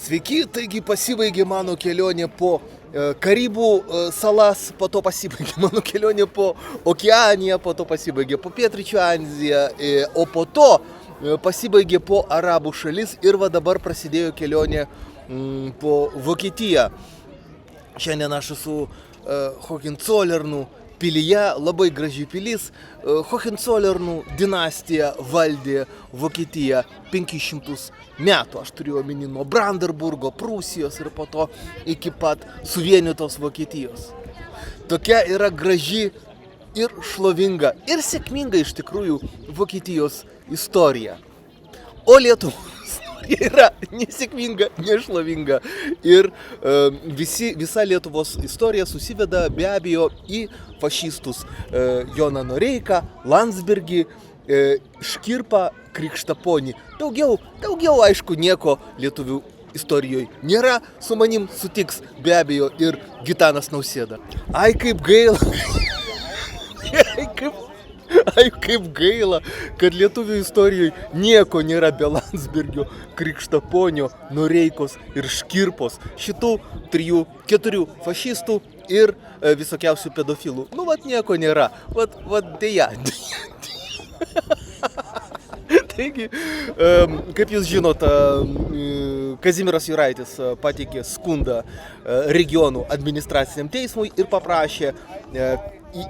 Sveiki, taigi pasibaigė mano kelionė po Karibų salas, po to pasibaigė mano kelionė po Okeaniją, po to pasibaigė po Pietryčių Aziją, o po to pasibaigė po Arabų šalis ir va dabar prasidėjo kelionė po Vokietiją. Šiandien aš esu Hohenzollernų pilyje, labai graži pilis. Hohenzollernų dinastija valdė Vokietiją 500 metų. Aš turiu omeny nuo Brandenburgo, Prūsijos ir po to iki pat suvienytos Vokietijos. Tokia yra graži ir šlovinga ir sėkminga iš tikrųjų Vokietijos istorija. O Lietuvos istorija yra nesėkminga, nešlovinga ir visa Lietuvos istorija susiveda be abejo į fašistus Joną Noreiką, Landsbergį, Škirpą, Krikštaponį. Daugiau aišku nieko lietuvių istorijoje nėra, su manim sutiks be abejo ir Gitanas Nausėda. Ai kaip gaila, kaip gaila, kad lietuvių istorijoje nieko nėra be Landsbergio, Krikštaponio, Noreikos ir Škirpos, šitų 3-4 fašistų ir visokiausių pedofilų. Nu, vat nieko nėra, vat dėja. Taigi, kaip jūs žinot, Kazimieras Juraitis pateikė skundą regionų administraciniam teismui ir paprašė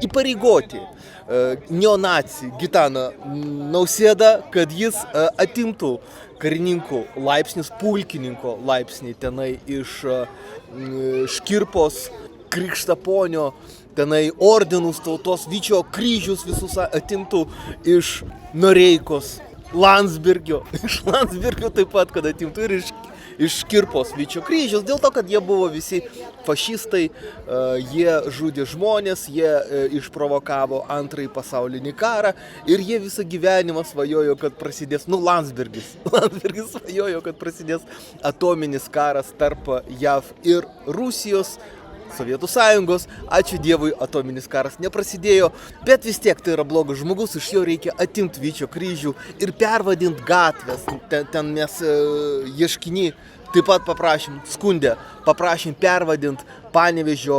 įpareigoti neonacį Gitaną Nausėdą, kad jis atimtų karininkų laipsnius, pulkininko laipsnį tenai iš Škirpos, Krikštaponio, tenai ordinus, tautos Vyčio kryžius visus atimtų iš Noreikos, Landsbergio, iš Landsbergio taip pat, kad atimtų ir iš Škirpos Vyčio kryžius, dėl to, kad jie buvo visi fašistai, jie žudė žmonės, jie išprovokavo antrąjį pasaulinį karą ir jie visą gyvenimą svajojo, kad prasidės, Landsbergis svajojo, kad prasidės atominis karas tarp JAV ir Rusijos, Sovietų Sąjungos. Ačiū Dievui, atominis karas neprasidėjo, bet vis tiek tai yra blogas žmogus, iš jo reikia atimti Vyčio kryžių ir pervadinti gatvės. Ten mes ieškinį taip pat paprašėm pervadinti Panevėžio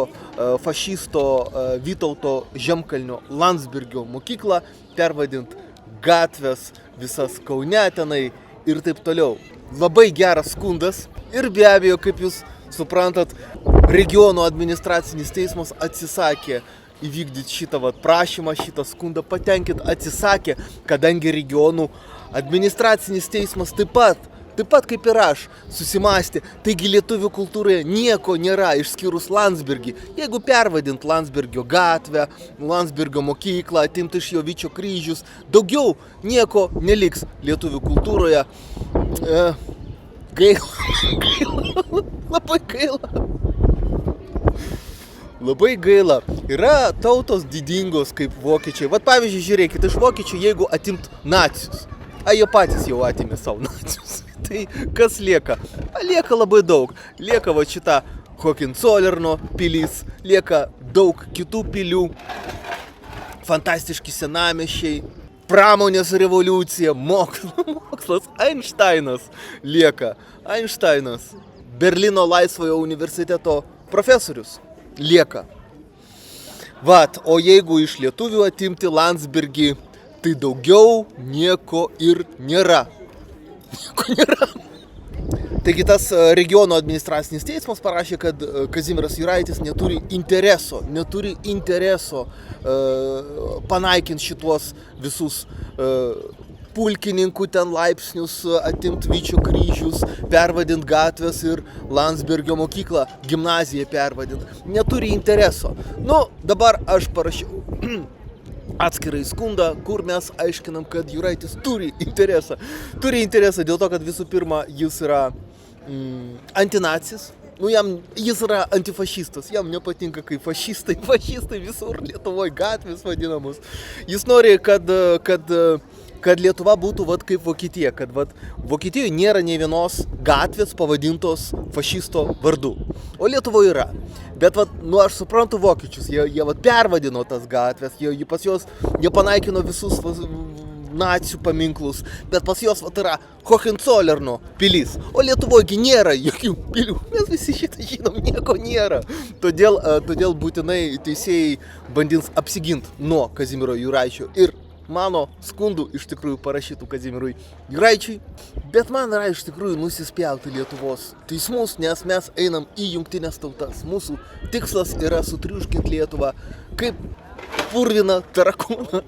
fašisto Vytauto Žemkalnio Landsbergio mokyklą, pervadinti gatvės visas Kaune tenai ir taip toliau. Labai geras skundas ir be abejo, kaip jūs suprantat, regionų administracinis teismas atsisakė įvykdyti šitą prašymą, šitą skundą patenkinti, atsisakė, kadangi regionų administracinis teismas taip pat kaip ir aš, susimąstė, taigi lietuvių kultūroje nieko nėra išskyrus Landsbergį. Jeigu pervadint Landsbergio gatvę, Landsbergio mokyklą, atimti iš jo Vyčio kryžius, daugiau nieko neliks lietuvių kultūroje. Gaila, labai gaila. Yra tautos didingos kaip vokiečiai. Vat pavyzdžiui, žiūrėkit, iš vokiečių jeigu atimt nacius, jie patys jau atimė savo nacius, tai kas lieka? Lieka labai daug. Lieka va šita Hohenzollerno pilis, lieka daug kitų pilių, fantastiški senamiesčiai, pramonės revoliucija, mokslas, Einšteinas lieka. Einšteinas, Berlyno laisvojo universiteto profesorius lieka. O jeigu iš lietuvių atimti Landsbergį, tai daugiau nieko ir nėra. Taigi tas regiono administracinis teismas parašė, kad Kazimieras Juraitis neturi intereso panaikinti šituos visus pulkininkų ten laipsnius, atimt Vyčio kryžius, pervadint gatvės ir Landsbergio mokyklą, gimnaziją pervadint. Neturi intereso. Dabar aš parašiau atskirai skundą, kur mes aiškinam, kad Juraitis turi interesą. Turi interesą dėl to, kad visų pirma jis yra antinacis. Jis yra antifašistas, jam nepatinka, kai fašistai visur Lietuvoje gatvės vadinamos. Jis nori, kad Lietuva būtų kaip Vokietija, kad Vokietijoje nėra nei vienos gatvės pavadintos fašisto vardu, o Lietuvoje yra. Bet aš suprantu vokiečius, jie pervadino tas gatvės, jie panaikino visus nacių paminklus, bet pas juos vat yra Hohenzollerno pilis, o Lietuvoje nėra jokių pilių, mes visi šitą žinom, nieko nėra. Todėl būtinai teisėjai bandins apsiginti nuo Kazimiero Juraičio ir mano skundų iš tikrųjų parašytų Kazimierui Juraičiui, bet man yra iš tikrųjų nusispjauti Lietuvos teismus, nes mes einam į jungtines tautas. Mūsų tikslas yra sutriuškinti Lietuvą kaip purviną tarakoną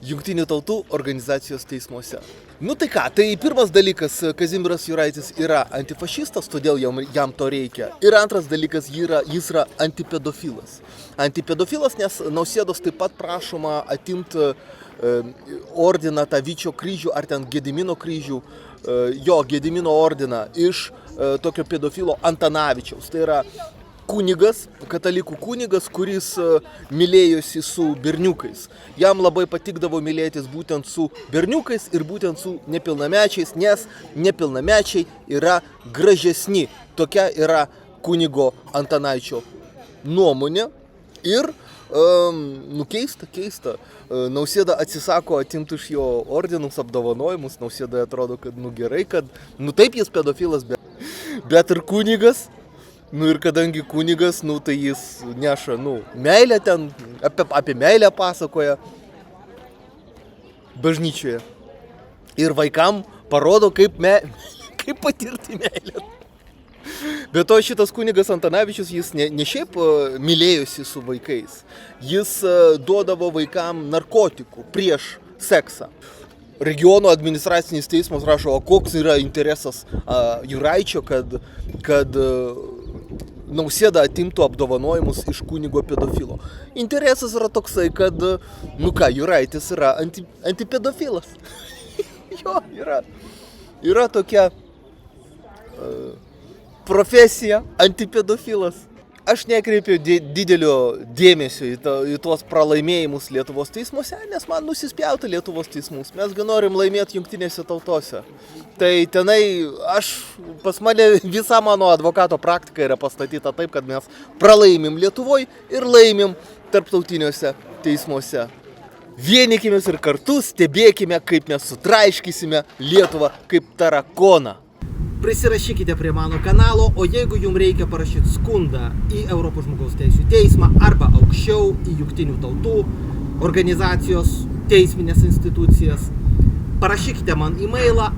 jungtinių tautų organizacijos teismuose. Nu tai ką, tai pirmas dalykas, Kazimieras Juraitis yra antifašistas, todėl jam to reikia. Ir antras dalykas, jis yra antipedofilas. Antipedofilas, nes Nausėdos taip pat prašoma atimti ordiną, tą Vyčio kryžių ar ten Gedimino kryžių, Gedimino ordiną iš tokio pedofilo Antanavičiaus. Tai yra kunigas, katalikų kunigas, kuris mylėjosi su berniukais. Jam labai patikdavo mylėtis būtent su berniukais ir būtent su nepilnamečiais, nes nepilnamečiai yra gražesni. Tokia yra kunigo Antanaičio nuomonė ir keista. Nausėda atsisako atimti iš jo ordinus, apdovanojimus. Nausėdai atrodo, kad gerai, kad taip jis pedofilas, bet ir kunigas. Ir kadangi kunigas, tai jis neša, meilę ten, apie meilę pasakoja bažnyčioje. Ir vaikam parodo, kaip patirti meilę. Be to šitas kunigas Antanavičius, jis ne šiaip mylėjosi su vaikais, jis duodavo vaikam narkotikų prieš seksą. Regiono administracinis teismas rašo, o koks yra interesas Juraičio, kad Nausėda atimtų apdovanojimus iš kunigo pedofilo. Interesas yra toksai, kad, Juraitis yra antipedofilas. Jo, yra tokia profesija antipedofilas. Aš nekreipiu didelio dėmesio į tuos pralaimėjimus Lietuvos teismuose, nes man nusispjauti Lietuvos teismus. Mes norim laimėti jungtinėse tautose. Tai tenai pas mane visa mano advokato praktika yra pastatyta taip, kad mes pralaimim Lietuvoje ir laimim tarptautiniuose teismuose. Vienykimės ir kartu stebėkime, kaip mes sutraiškysime Lietuvą kaip tarakoną. Prisirašykite prie mano kanalo, o jeigu jums reikia parašyti skundą į Europos žmogaus teisių teismą arba aukščiau į jungtinių tautų organizacijos teisminės institucijas, parašykite man e-mailą